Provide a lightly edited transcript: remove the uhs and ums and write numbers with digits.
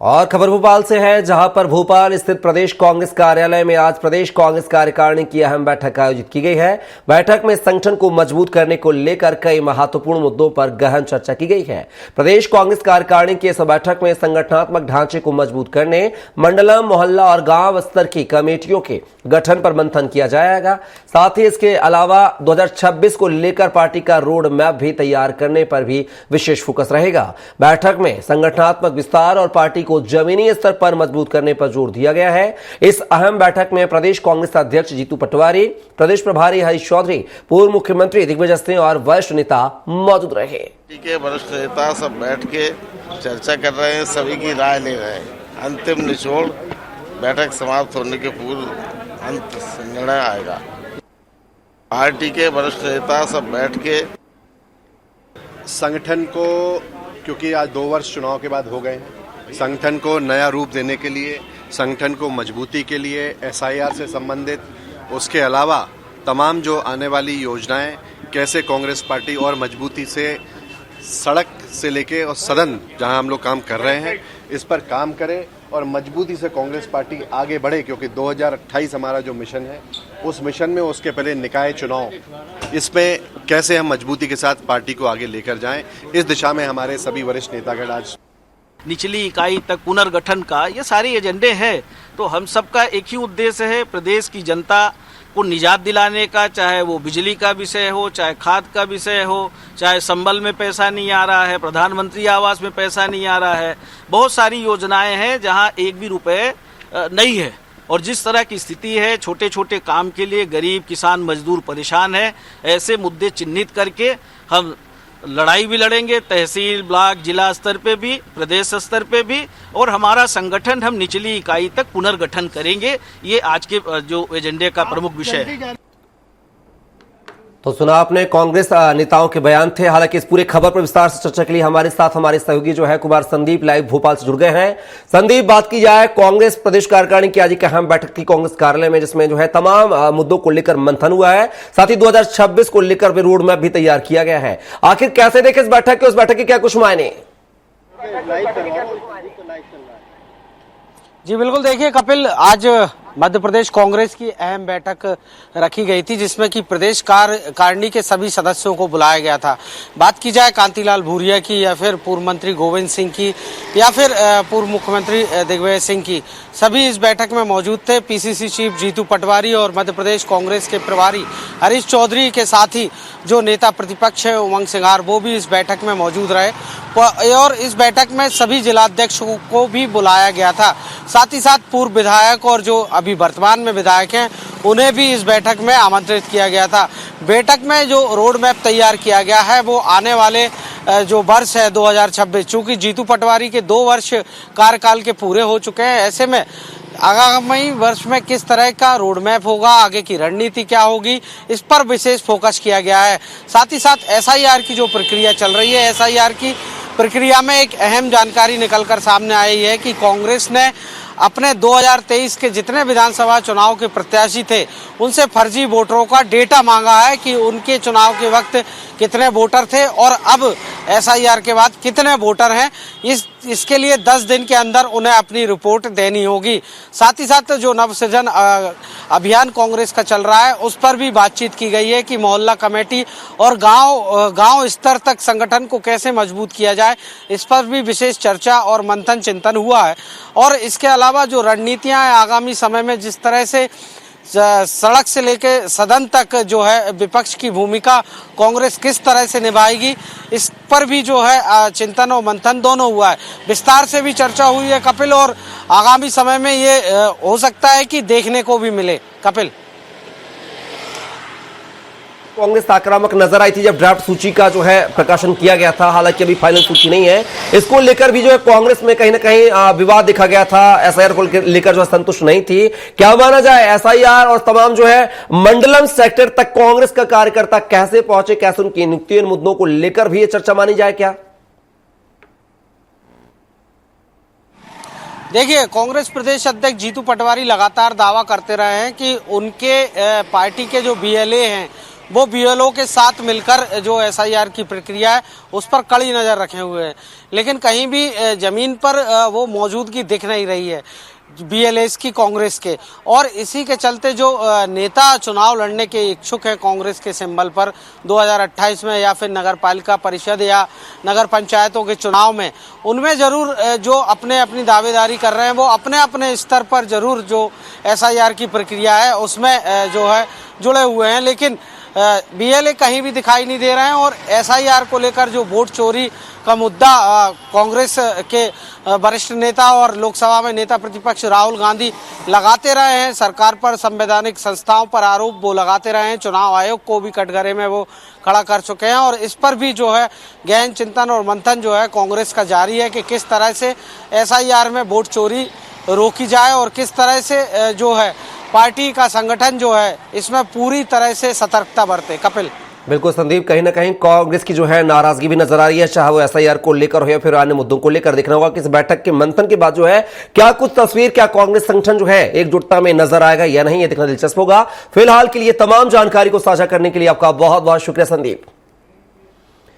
और खबर भोपाल से है, जहां पर भोपाल स्थित प्रदेश कांग्रेस कार्यालय में आज प्रदेश कांग्रेस कार्यकारिणी की अहम बैठक आयोजित की गई है। बैठक में संगठन को मजबूत करने को लेकर कई महत्वपूर्ण मुद्दों पर गहन चर्चा की गई है। प्रदेश कांग्रेस कार्यकारिणी की इस बैठक में संगठनात्मक ढांचे को मजबूत करने, मंडलम, मोहल्ला और गांव स्तर की कमेटियों के गठन पर मंथन किया जाएगा। साथ ही इसके अलावा 2026 को लेकर पार्टी का रोड मैप भी तैयार करने पर भी विशेष फोकस रहेगा। बैठक में संगठनात्मक विस्तार और पार्टी को जमीनी स्तर पर मजबूत करने पर जोर दिया गया है। इस अहम बैठक में प्रदेश कांग्रेस अध्यक्ष जीतू पटवारी, प्रदेश प्रभारी हरीश चौधरी, पूर्व मुख्यमंत्री दिग्विजय सिंह और वरिष्ठ नेता मौजूद रहे। के वरिष्ठ नेता सब बैठ के चर्चा कर रहे हैं, सभी की राय ले रहे हैं। अंतिम निचोड़ बैठक समाप्त होने के पूर्व अंत निर्णय आएगा। पार्टी के वरिष्ठ नेता सब बैठ के संगठन को, क्योंकि आज 2 वर्ष चुनाव के बाद हो गए हैं, संगठन को नया रूप देने के लिए, संगठन को मजबूती के लिए एसआईआर से संबंधित, उसके अलावा तमाम जो आने वाली योजनाएं, कैसे कांग्रेस पार्टी और मजबूती से सड़क से लेके और सदन जहां हम लोग काम कर रहे हैं, इस पर काम करें और मजबूती से कांग्रेस पार्टी आगे बढ़े। क्योंकि 2028 हमारा जो मिशन है, उस मिशन में उसके पहले निकाय चुनाव, इसमें कैसे हम मजबूती के साथ पार्टी को आगे लेकर जाएं, इस दिशा में हमारे सभी वरिष्ठ नेतागण आज निचली इकाई तक पुनर्गठन का ये सारे एजेंडे हैं। तो हम सबका एक ही उद्देश्य है, प्रदेश की जनता को निजात दिलाने का, चाहे वो बिजली का विषय हो, चाहे खाद का विषय हो, चाहे संबल में पैसा नहीं आ रहा है, प्रधानमंत्री आवास में पैसा नहीं आ रहा है। बहुत सारी योजनाएं हैं जहां एक भी रुपए नहीं है। और जिस तरह की स्थिति है, छोटे छोटे काम के लिए गरीब किसान मजदूर परेशान है। ऐसे मुद्दे चिन्हित करके हम लड़ाई भी लड़ेंगे, तहसील, ब्लॉक, जिला स्तर पे भी, प्रदेश स्तर पे भी। और हमारा संगठन हम निचली इकाई तक पुनर्गठन करेंगे। ये आज के जो एजेंडे का प्रमुख विषय है। तो सुना आपने कांग्रेस नेताओं के बयान थे। हालांकि इस पूरे खबर पर विस्तार से चर्चा के लिए हमारे साथ हमारे सहयोगी जो है कुमार संदीप लाइव भोपाल से जुड़ गए हैं। संदीप, बात की जाए कांग्रेस प्रदेश कार्यकारिणी की आज एक अहम बैठक थी कांग्रेस कार्यालय में, जिसमें जो है तमाम मुद्दों को लेकर मंथन हुआ है। साथ ही 2026 को लेकर भी रोड मैप भी तैयार किया गया है। आखिर कैसे देखे इस बैठक के, उस बैठक के क्या कुछ मायने? जी बिल्कुल, देखिए कपिल, आज मध्य प्रदेश कांग्रेस की अहम बैठक रखी गई थी, जिसमें कि प्रदेश कार्यकारिणी के सभी सदस्यों को बुलाया गया था। बात की जाए कांतिलाल भूरिया की, या फिर पूर्व मंत्री गोविंद सिंह की, या फिर पूर्व मुख्यमंत्री दिग्विजय सिंह की, सभी इस बैठक में मौजूद थे। पीसीसी चीफ जीतू पटवारी और मध्य प्रदेश कांग्रेस के प्रभारी हरीश चौधरी के साथ ही जो नेता प्रतिपक्ष है उमंग सिंघार, वो भी इस बैठक में मौजूद रहे। और इस बैठक में सभी जिलाध्यक्षों को भी बुलाया गया था। साथ ही साथ पूर्व विधायक और जो अभी वर्तमान में विधायक हैं, उन्हें भी इस बैठक में आमंत्रित किया गया था। बैठक में जो रोड मैप तैयार किया गया है, वो आने वाले जो वर्ष है 2026, चूंकि जीतू पटवारी के 2 वर्ष कार्यकाल के पूरे हो चुके हैं, ऐसे में आगामी वर्ष में किस तरह का रोड मैप होगा, आगे की रणनीति क्या होगी, इस पर विशेष फोकस किया गया है। साथ ही साथ एसआईआर की जो प्रक्रिया चल रही है, एसआईआर की प्रक्रिया में एक अहम जानकारी निकलकर सामने आई है कि कांग्रेस ने अपने 2023 के जितने विधानसभा चुनाव के प्रत्याशी थे, उनसे फर्जी वोटरों का डेटा मांगा है कि उनके चुनाव के वक्त कितने वोटर थे और अब एसआईआर के बाद कितने वोटर हैं। इसके लिए 10 दिन के अंदर उन्हें अपनी रिपोर्ट देनी होगी। साथ ही साथ जो नवसृजन अभियान कांग्रेस का चल रहा है, उस पर भी बातचीत की गई है कि मोहल्ला कमेटी और गांव स्तर तक संगठन को कैसे मजबूत किया जाए, इस पर भी विशेष चर्चा और मंथन चिंतन हुआ है। और इसके अलावा जो रणनीतियां आगामी समय में, जिस तरह से सड़क से लेके सदन तक जो है विपक्ष की भूमिका कांग्रेस किस तरह से निभाएगी, इस पर भी जो है चिंतन और मंथन दोनों हुआ है। विस्तार से भी चर्चा हुई है कपिल, और आगामी समय में ये हो सकता है कि देखने को भी मिले। कपिल, कांग्रेस आक्रामक नजर आई थी जब ड्राफ्ट सूची का जो है प्रकाशन किया गया था। हालांकि अभी फाइनल सूची नहीं है। इसको लेकर भी जो है कांग्रेस में कहीं ना कहीं विवाद दिखा गया था। एसआईआर को लेकर जो है संतुष्ट नहीं थी। क्या माना जाए, एसआईआर और तमाम जो है मंडलम सेक्टर तक कांग्रेस का कार्यकर्ता कैसे पहुंचे, कैसे उनकी नियुक्ति, इन मुद्दों को लेकर भी ये चर्चा मानी जाए क्या? देखिए, कांग्रेस प्रदेश अध्यक्ष जीतू पटवारी लगातार दावा करते रहे हैं कि उनके पार्टी के जो बीएलए हैं, वो बीएलओ के साथ मिलकर जो एसआईआर की प्रक्रिया है उस पर कड़ी नजर रखे हुए हैं, लेकिन कहीं भी जमीन पर वो मौजूदगी दिख नहीं रही है बीएलएस की, कांग्रेस के। और इसी के चलते जो नेता चुनाव लड़ने के इच्छुक हैं कांग्रेस के सिंबल पर 2028 में या फिर नगर पालिका परिषद या नगर पंचायतों के चुनाव में, उनमें जरूर जो अपनी दावेदारी कर रहे हैं वो अपने अपने स्तर पर जरूर जो एसआईआर की प्रक्रिया है उसमें जो है जुड़े हुए हैं, लेकिन बीएलए कहीं भी दिखाई नहीं दे रहे हैं। और एसआईआर को लेकर जो वोट चोरी का मुद्दा कांग्रेस के वरिष्ठ नेता और लोकसभा में नेता प्रतिपक्ष राहुल गांधी लगाते रहे हैं, सरकार पर, संवैधानिक संस्थाओं पर आरोप वो लगाते रहे हैं, चुनाव आयोग को भी कटघरे में वो खड़ा कर चुके हैं। और इस पर भी जो है गहन चिंतन और मंथन जो है कांग्रेस का जारी है कि किस तरह से एसआईआर में वोट चोरी रोकी जाए और किस तरह से जो है पार्टी का संगठन जो है इसमें पूरी तरह से सतर्कता बरते। कपिल। बिल्कुल संदीप, कहीं ना कहीं कांग्रेस की जो है नाराजगी भी नजर आ रही है, चाहे वो एसआईआर को लेकर हो या फिर अन्य मुद्दों को लेकर। देखना होगा कि इस बैठक के मंथन के बाद जो है क्या कुछ तस्वीर, क्या कांग्रेस संगठन जो है एकजुटता में नजर आएगा या नहीं, ये देखना दिलचस्प होगा। फिलहाल के लिए तमाम जानकारी को साझा करने के लिए आपका बहुत बहुत शुक्रिया संदीप।